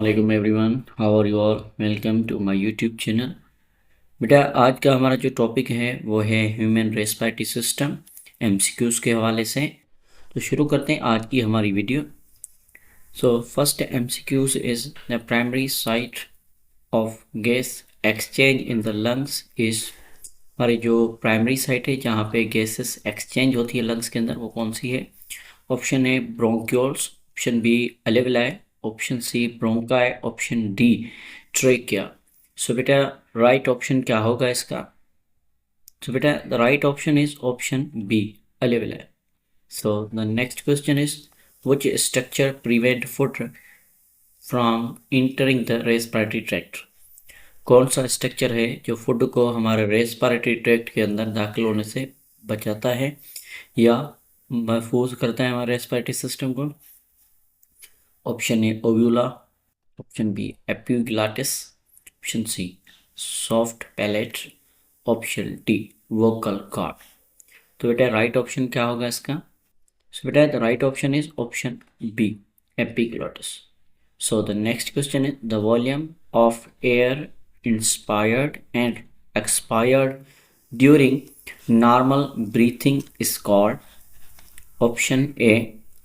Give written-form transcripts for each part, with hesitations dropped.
वालेकुम everyone, how are you all. Welcome to my YouTube channel. बेटा, आज का हमारा जो टॉपिक है वो है ह्यूमन रेस्पिरेटरी सिस्टम, एमसीक्यूज़ के हवाले से। तो शुरू करते हैं आज की हमारी video. So first MCQs is the primary site of gas exchange in the lungs is. हमारी जो प्राइमरी साइट है जहाँ पे गैसेस एक्सचेंज होती है लंग्स के अंदर, वो कौन सी है? Option A bronchioles, option B alveoli, option C bronchi, option D trachea. So बेटा, राइट ऑप्शन क्या होगा इसका? सो बेटा, the right option is option B, alveoli. So the next question is which structure prevent food from entering the respiratory tract. कौन सा structure है जो food को हमारे रेस्पिरेटरी ट्रैक्ट के अंदर दाखिल होने से बचाता है या महफूज करता है हमारे रेस्पिरेटरी सिस्टम को? Option A uvula, option B epiglottis, option C soft palate, option D vocal cord. तो बेटा राइट ऑप्शन क्या होगा इसका? सो बेटा the right option is option B, epiglottis. So the next question is the volume of air inspired and expired during normal breathing is called. Option A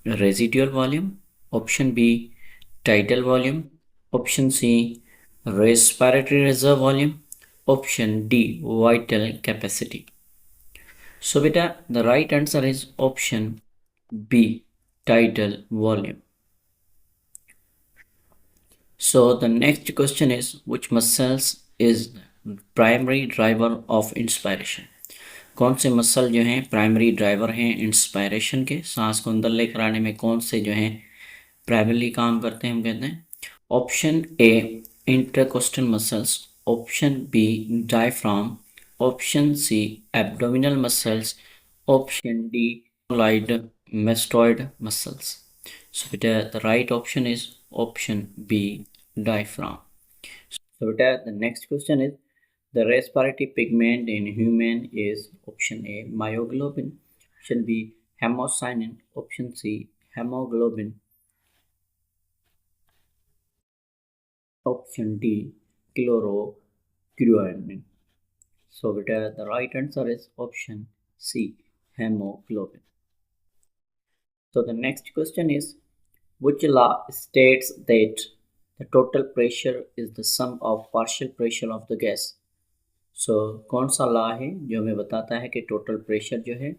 residual volume, option B tidal volume, option C respiratory reserve volume, option D vital capacity. So बेटा the right answer is option B, tidal volume. So the next question is which muscles is primary driver of inspiration। कौन से muscle जो हैं primary driver हैं inspiration के, सांस को अंदर लेकर आने में कौन से जो हैं प्राइमरी काम करते हैं, हम कहते हैं। Option A intercostal muscles, option B diaphragm, option C abdominal muscles, option D cleidomastoid muscles. So बेटा the right option is option B, diaphragm. So the next question is the respiratory pigment in human is option A myoglobin, option B hemocyanin, option C hemoglobin, option D chlorocruonin. So the right answer is option C, hemoglobin. So the next question is which law states that the total pressure is the sum of partial pressure of the gas। कौन सा law है जो हमें बताता है कि total pressure जो है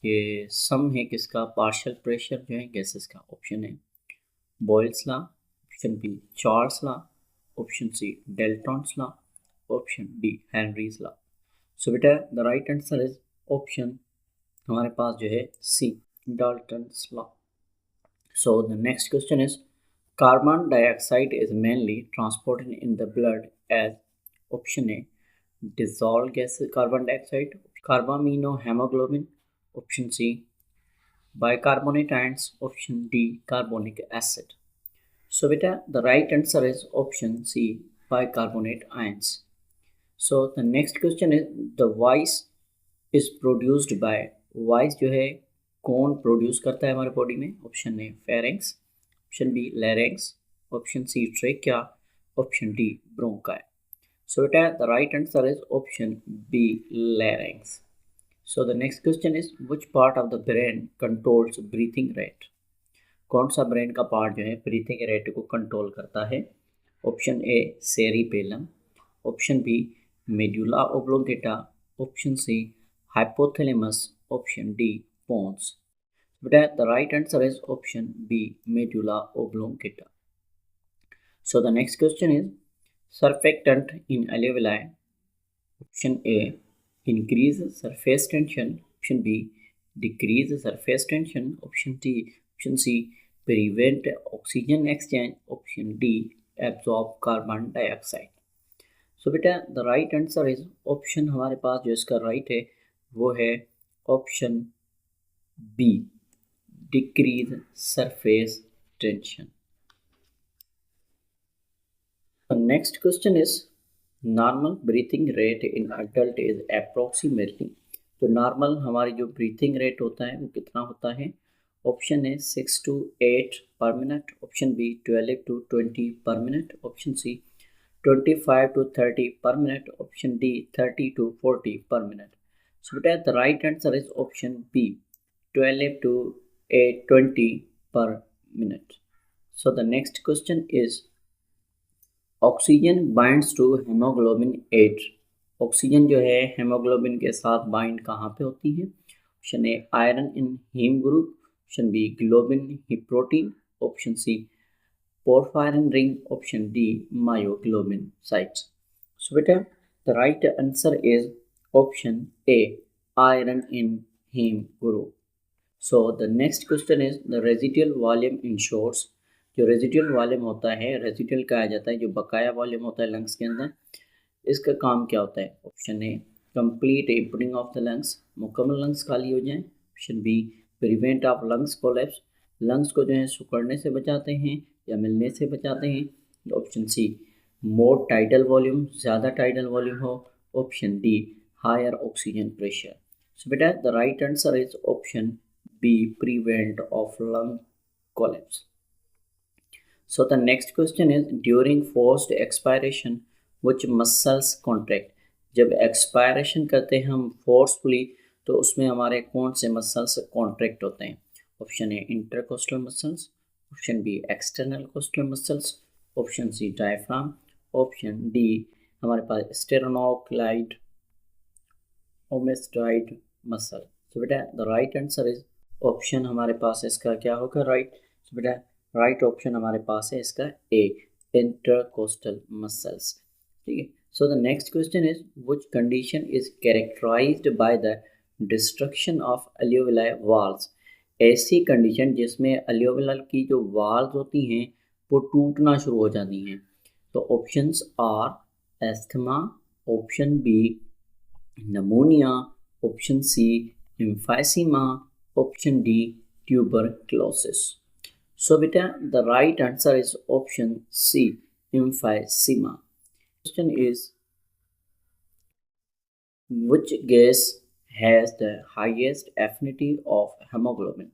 ये सम है किसका? पार्शियल प्रेशर जो है गैसेस का। ऑप्शन है Boyle's law, option B Charles law, option C Dalton's law, option D Henry's law. So बेटा the right answer is option हमारे पास जो है C, Dalton's law. So the next question is carbon dioxide is mainly transported in the blood as option A dissolved gas carbon dioxide, carbaminohemoglobin, option C bicarbonate ions, option D carbonic acid. So beta the right answer is option C, bicarbonate ions. So the next question is the voice is produced by, voice जो है कौन produce करता है हमारे body में? Option A pharynx, option B larynx, option C trachea, option D bronchi. So बेटा the right answer is option B, larynx. So the next question is which part of the brain controls breathing rate. कौन सा brain का part जो है breathing rate को control करता है? Option A cerebellum, option B medulla oblongata, option C hypothalamus, option D pons. But the right answer is option B, medulla oblongata. So the next question is surfactant in alveoli. Option A increase surface tension, option B decrease surface tension, option C prevent oxygen exchange, option D absorb carbon dioxide. So बेटा the right answer is option हमारे पास जो इसका right है वो है option B, decrease surface tension. The next question is normal breathing rate in adult is approximately। तो normal हमारी जो ब्रीथिंग रेट होता है वो कितना होता है? Option A 6 to 8 per minute, option B 12 to 20 per minute, option C 25 to 30 per minute, option D 30 to 40 per minute. So बेटा the right answer is option B 12 to 20 per minute. So the next question is oxygen binds to hemoglobin 8. Oxygen जो है haemoglobin के साथ bind कहाँ पे होती है? Option A iron in haem group, option B globin ही protein, option C porphyrin ring, option D myoglobin sites. So beta the right answer is option A iron in heme group. So the next question is the residual volume ensures. जो residual volume होता है, residual कहा जाता है जो बकाया volume होता है लंग्स के अंदर, इसका काम क्या होता है? Option A complete emptying of the lungs, मुकम्मल लंग्स खाली हो जाएं, option B prevent of lungs collapse, lungs को जो है सिकुड़ने से बचाते हैं या मिलने से बचाते हैं, option C more tidal volume, ज़्यादा टाइडल वॉल्यूम हो, option D higher oxygen pressure. So बेटा the right answer is option B prevent of lung collapse. So the next question is during forced expiration which muscles contract. जब expiration करते हैं हम forcefully तो उसमें हमारे कौन से मसल्स कॉन्ट्रैक्ट होते हैं? Option A intercostal muscles, option B external costal muscles, option C diaphragm, option D हमारे पास स्टेरोनोक्लाइड ओमेस्टॉइड मसल. सो बेटा the right answer is option हमारे पास इसका क्या होगा? राइट. सो बेटा राइट ऑप्शन हमारे पास है इसका ए इंटरकोस्टल मसल्स. ठीक है. So the next question is which condition is characterized by the destruction of alveoli walls. ऐसी कंडीशन जिसमें अल्वेओलर की जो वाल्स होती हैं वो टूटना शुरू हो जाती हैं. तो options are asthma, option B pneumonia, option C emphysema, option D tuberculosis. So बेटा the right answer is option C emphysema. Question is which gas has the highest affinity of hemoglobin?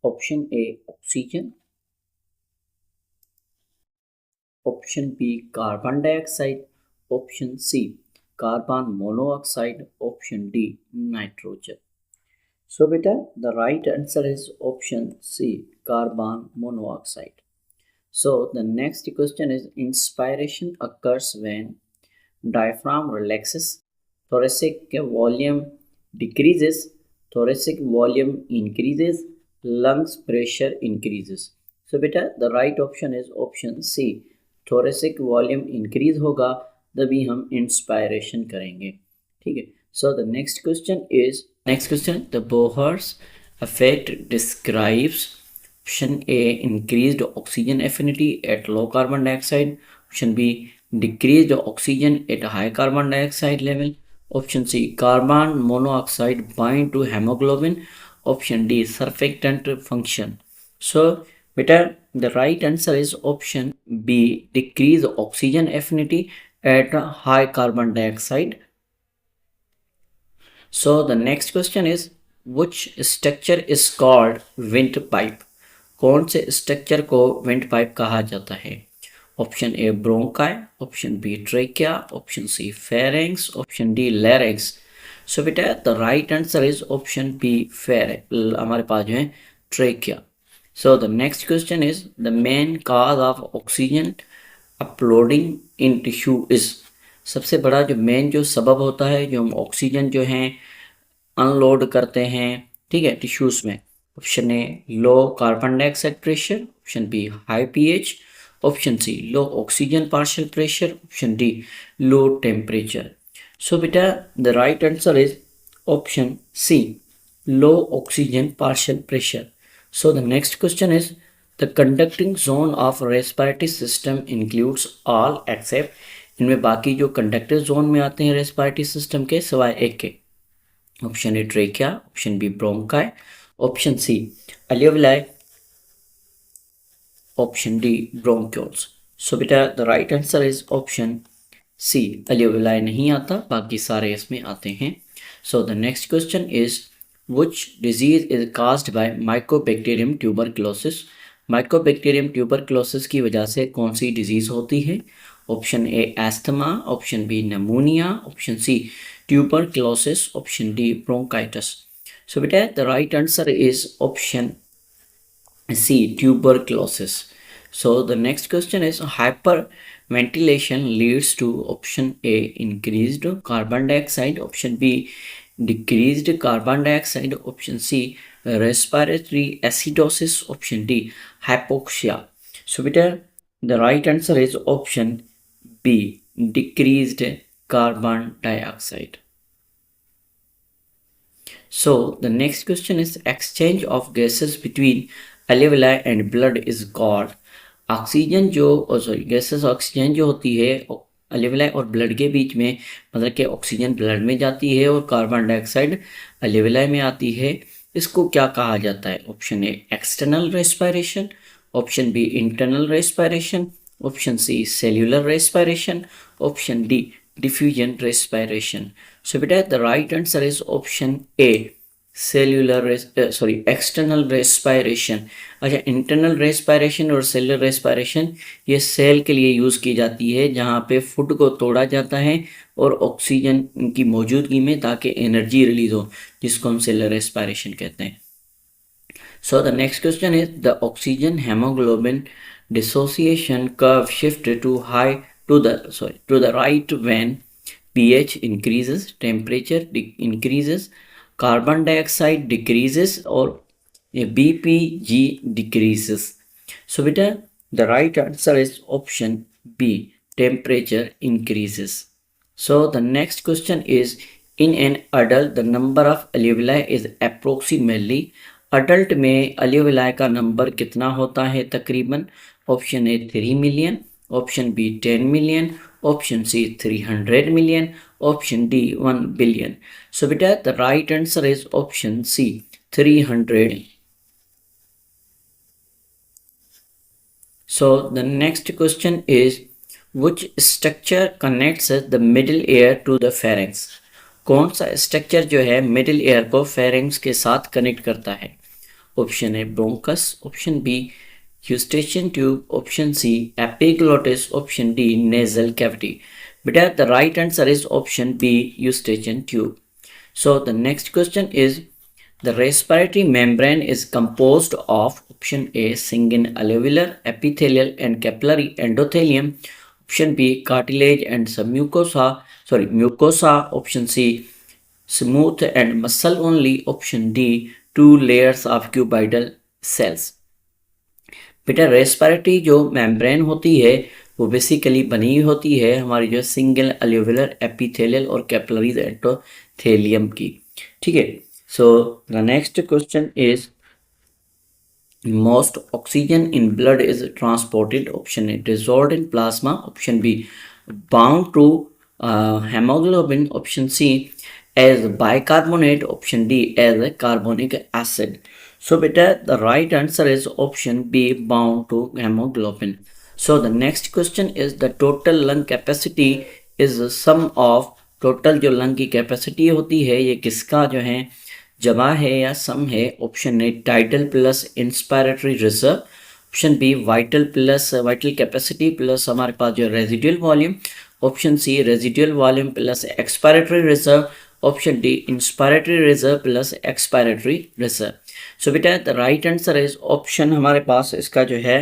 Option A oxygen, option B carbon dioxide, option C carbon monoxide, option D nitrogen. So beta the right answer is option C carbon monoxide. So the next question is inspiration occurs when diaphragm relaxes, thoracic volume decreases, thoracic volume increases, lungs pressure increases. So beta the right option is option C thoracic volume increase होगा तभी हम inspiration करेंगे. ठीक है. So the next question the Bohr's effect describes. Option A increased oxygen affinity at low carbon dioxide, option B decreased oxygen at high carbon dioxide level, option C carbon monoxide bind to hemoglobin, option D surfactant function. So beta the right answer is option B decrease oxygen affinity at high carbon dioxide. So the next question is which structure is called windpipe. कौन से structure को windpipe कहा जाता है? Option A bronchi, option B trachea, option C pharynx, option D larynx. So बेटा the right answer is option B हमारे पास जो है trachea. So the next question is the main cause of oxygen unloading in tissue is. सबसे बड़ा जो main जो सबब होता है जो हम ऑक्सीजन जो है अनलोड करते हैं, ठीक है, टिश्यूज में. Option A low carbon dioxide pressure, option B high pH, option C low oxygen partial pressure, option D low temperature. So बेटा the right answer is option C low oxygen partial pressure. So the next question is the conducting zone of respiratory system includes all except. इनमें बाकी जो conductive zone में आते हैं respiratory system के सिवाय एक के. Option A trachea, option B bronchi, option C alveoli, option D bronchioles. So बेटा the right answer is option C alveoli नहीं आता, बाकी सारे इसमें आते हैं. So the next question is Which disease is caused by Mycobacterium tuberculosis? Mycobacterium tuberculosis की वजह से कौन सी डिजीज होती है? Option A asthma, option B pneumonia, option C tuberculosis, option D bronchitis. So बेटा the right answer is option C tuberculosis. So the next question is hyperventilation leads to option A increased carbon dioxide, option B decreased carbon dioxide, option C respiratory acidosis, option D hypoxia. So beta the right answer is option B decreased carbon dioxide. So the next question is exchange of gases between alveoli and blood is called. Oxygen जो gases oxygen जो होती है alveoli और blood के बीच में, मतलब कि oxygen blood में जाती है और कार्बन डाइऑक्साइड alveoli में आती है, इसको क्या कहा जाता है? Option A external respiration, option B internal respiration, option C cellular respiration, option D diffusion respiration. So बेटा the right answer is option A external respiration. अच्छा, इंटरनल रेस्पिरेशन और सेलुलर रेस्पिरेशन ये सेल के लिए यूज़ की जाती है, जहाँ पे फूड को तोड़ा जाता है और ऑक्सीजन की मौजूदगी में, ताकि एनर्जी रिलीज हो, जिसको हम सेलुलर रेस्पिरेशन कहते हैं। So the next question is the oxygen haemoglobin dissociation curve shift to the right when pH increases, temperature increases, carbon dioxide decreases, or BPG decreases. So beta the right answer is option B, temperature increases. So the next question is in an adult the number of alveoli is approximately, adult में alveoli का number कितना होता है तकरीबन? Option A 3 million, option B 10 million, option C 300 million, option D 1 billion. So बेटा the right answer is option C 300। So the next question is which structure connects the middle ear to the pharynx? कौन सा structure जो है middle ear को pharynx के साथ connect करता है? Option A bronchus, option B eustachian tube, option C epiglottis, option D nasal cavity. Beta the right answer is option B eustachian tube. So the next question is the respiratory membrane is composed of option A single alveolar epithelial and capillary endothelium, option B cartilage and submucosa mucosa, option C smooth and muscle only, option D 2 layers of cuboidal cells. बेटा respiratory जो membrane होती है वो basically बनी होती है हमारी जो सिंगल अल्वेओलर एपिथेलियल और कैपिलरीज एंडोथेलियम की। ठीक है, so the next question is most oxygen in blood is transported, option A dissolved in plasma, option B bound to haemoglobin, option C as bicarbonate, option D as a carbonic acid. So beta the right answer is option B bound to hemoglobin. So the next question is the total lung capacity is the sum of total जो lung की capacity होती है ये किसका जो है जमा है या सम है? Option A tidal plus inspiratory reserve, option B vital capacity plus हमारे पास जो residual volume, option C residual volume plus expiratory reserve, option D inspiratory reserve plus expiratory reserve. So बेटा the right answer is option हमारे पास इसका जो है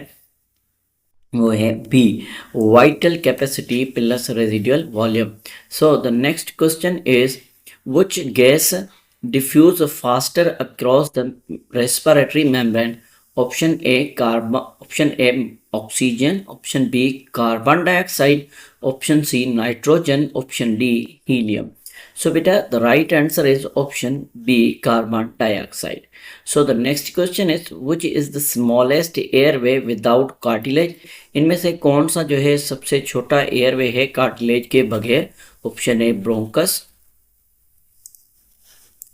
वो है B vital capacity plus residual volume. So the next question is which gas diffuse faster across the respiratory membrane? Option A oxygen, option B carbon dioxide, option C nitrogen, option D helium. So beta the right answer is option B carbon dioxide. So the next question is which is the smallest airway without cartilage? इनमें से कौन सा जो है सबसे छोटा airway है cartilage के बगैर? Option A bronchus,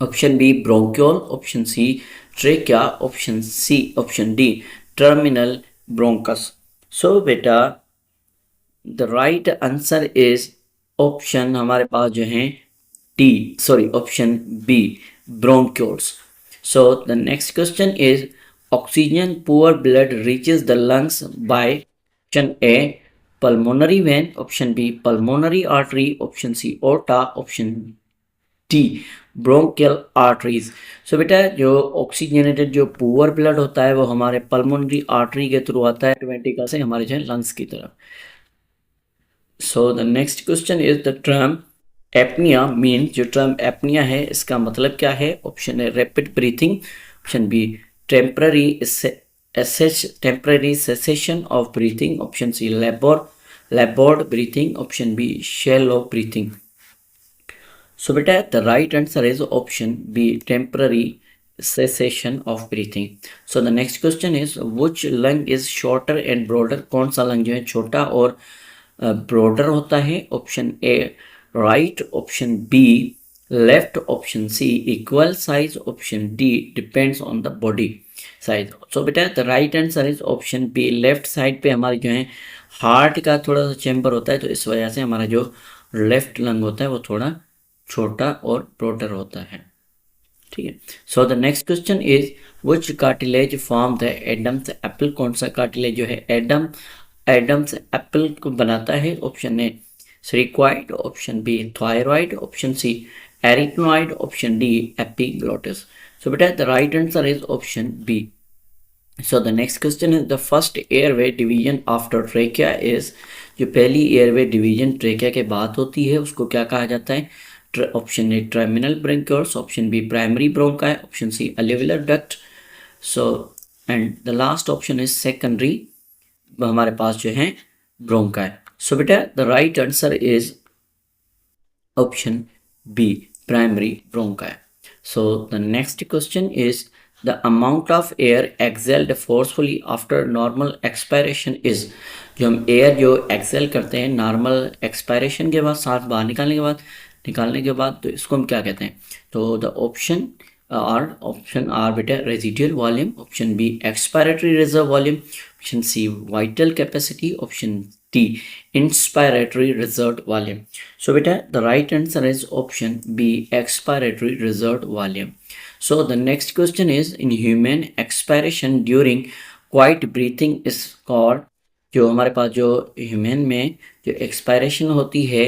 option B bronchiole, option C trachea, option D terminal bronchus. So बेटा the right answer is option हमारे पास जो है option B bronchioles. So the next question is oxygen poor blood reaches the lungs by option A pulmonary vein, option B pulmonary artery, option C aorta, option D bronchial arteries. So बेटा जो oxygenated जो poor blood होता है वो हमारे pulmonary artery के through आता है वेंट्रिकल से हमारे जो लंग्स की तरफ। So the next question is the term apnoea mean, जो टर्म एपनिया है इसका मतलब क्या है? Option A rapid breathing, option B temporary temporary cessation of breathing, option C laboured breathing, option B shallow breathing. So beta, the right answer is option B, temporary cessation of breathing. So the next question is which lung is shorter and broader? कौन सा lung जो है छोटा और broader होता है? Option A right, option B left, option C equal size, option D depends on the body size. So बेटा the right answer is option B, left side पे हमारे जो है हार्ट का थोड़ा सा चैम्बर होता है, तो इस वजह से हमारा जो लेफ्ट लंग होता है वो थोड़ा छोटा और ब्रॉडर होता है। ठीक है। So the next question is which cartilage form the Adam's apple? कौन सा कार्टिलेज जो है एडम्स एप्पल को बनाता है? Option A cricoid, option B thyroid, option C arytenoid, option D epiglottis. So बेटा the right answer is option B. So the next question is the first airway division after trachea is, जो पहली airway division trachea के बाद होती है उसको क्या कहा जाता है? Option A terminal bronchioles, option B primary bronchi, option C alveolar duct. So and the last option is secondary, हमारे पास जो है ब्रोंकाई। सो बेटा the right answer is option B, primary bronchi. So the next question is the amount of air exhaled forcefully after normal expiration is, जो हम air जो Excel करते हैं नॉर्मल एक्सपायरेशन के बाद, सांस बाहर निकालने के बाद तो इसको हम क्या कहते हैं? तो द ऑप्शन आर बेटा residual volume, option B expiratory reserve volume, option C vital capacity, option D inspiratory reserve volume. So बेटा the right answer is option B, expiratory reserve volume. So the next question is in human expiration during quiet breathing is called, जो हमारे पास जो human में जो expiration होती है,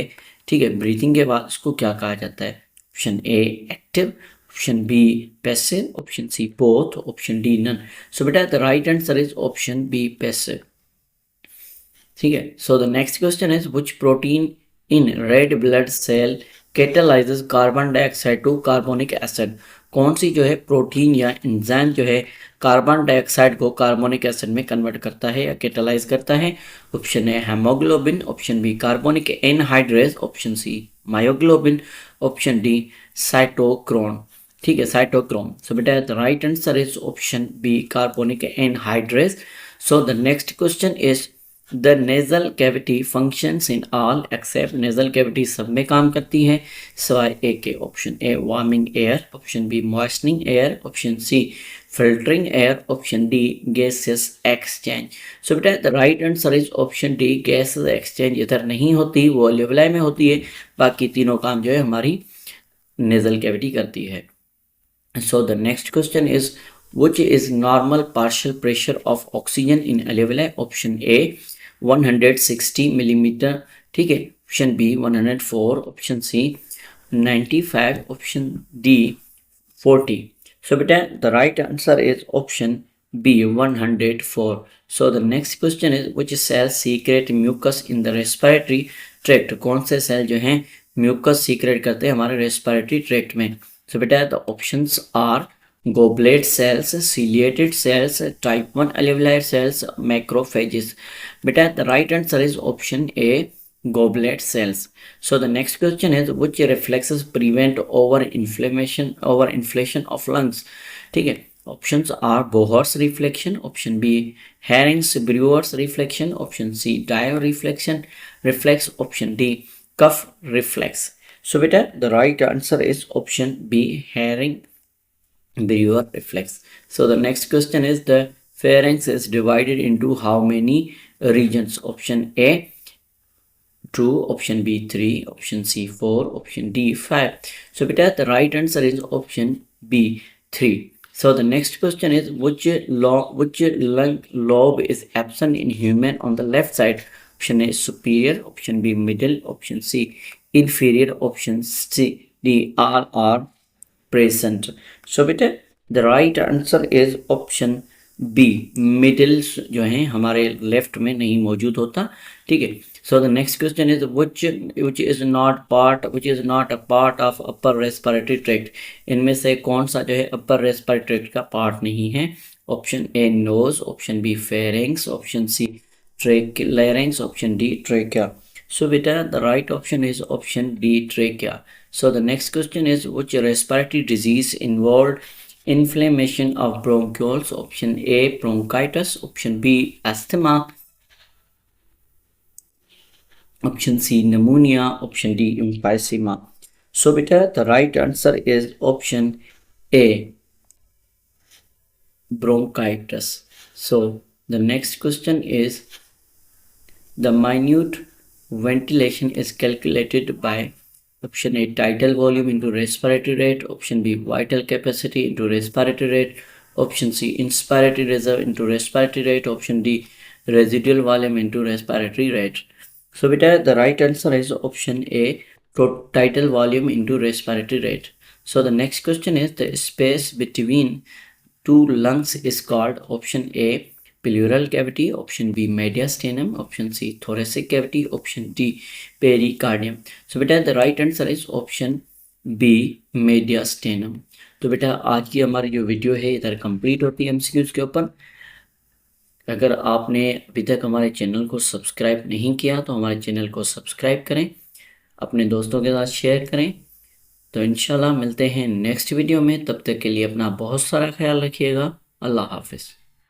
ठीक है, ब्रीथिंग के बाद इसको क्या कहा जाता है? Option A active, option B passive, option C both, option D none. So बेटा the right answer is option B passive. ठीक है। So the next question is which protein in red blood cell catalyses carbon dioxide to carbonic acid? कौन सी जो है protein या enzyme जो है कार्बन डाइऑक्साइड को कार्बोनिक एसिड में कन्वर्ट करता है या कैटालाइज करता है? Option A haemoglobin, option B carbonic anhydrase, option C myoglobin, option D cytochrome. ठीक है, साइटोक्रोम। सो बेटा the right answer is option B, carbonic anhydrase. So the next question is the nasal cavity functions in all except, nasal cavity सब में काम करती है सिवाय ए के। Option A warming air, option B moistening air, option C filtering air, option D gases exchange. So बेटा the right answer is option D, gases exchange इधर नहीं होती, वो अल्वेओलाई में होती है। बाकी तीनों काम जो है हमारी नेजल कैविटी करती है। So the next question is which is normal partial pressure of oxygen in alveoli? Option A 160 millimetre, ठीक है, option B 104, option C 95, option D 40। So बेटा the right answer is option B 104। So the next question is which cell secrete mucus in the respiratory tract? कौन से cell जो हैं mucus secret करते हैं हमारे रेस्पिरेटरी ट्रैक्ट में? So बेटा the options are goblet cells, ciliated cells, type 1 alveolar cells, macrophages. Beta the right answer is option A, goblet cells. So the next question is which reflexes prevent inflation of lungs? ठीक है, options are Bohr's reflection, option B Harings-Brewer's reflection, option C Dyer reflex, option D cuff reflex. So beta the right answer is option B Harring-Brewer reflex. So the next question is the pharynx is divided into how many regions? Option A 2, option B 3, option C 4, option D 5. So beta the right answer is option B 3. So the next question is which lung lobe is absent in human on the left side? Option A superior, option B middle, option C inferior, option C D all are present. So बेटे the right answer is option B middle जो है हमारे left में नहीं मौजूद होता, ठीक है. So the next question is which is not a part of upper respiratory tract. इनमें से कौन सा जो है upper respiratory tract का पार्ट नहीं है? Option A nose, option B pharynx, option C larynx, option D trachea. So beta the right option is option D trachea. So the next question is which respiratory disease involved inflammation of bronchioles? Option A bronchitis, option B asthma, option C pneumonia, option D emphysema. So beta the right answer is option A bronchitis. So the next question is the minute ventilation is calculated by option A tidal volume into respiratory rate, option B vital capacity into respiratory rate, option C inspiratory reserve into respiratory rate, option D residual volume into respiratory rate. So beta the right answer is option A tidal volume into respiratory rate. So the next question is the space between two lungs is called option A pleural cavity, option B mediastinum, option C thoracic cavity, option D pericardium. So बेटा the right answer is option B mediastinum. तो बेटा आज की हमारी जो video है इधर complete होती है एमसीक्यूज के ऊपर. अगर आपने अभी तक हमारे चैनल को सब्सक्राइब नहीं किया तो हमारे चैनल को सब्सक्राइब करें, अपने दोस्तों के साथ शेयर करें. तो इंशाल्लाह मिलते हैं नेक्स्ट वीडियो में. तब तक के लिए अपना बहुत सारा ख्याल रखिएगा. अल्लाह हाफिज़.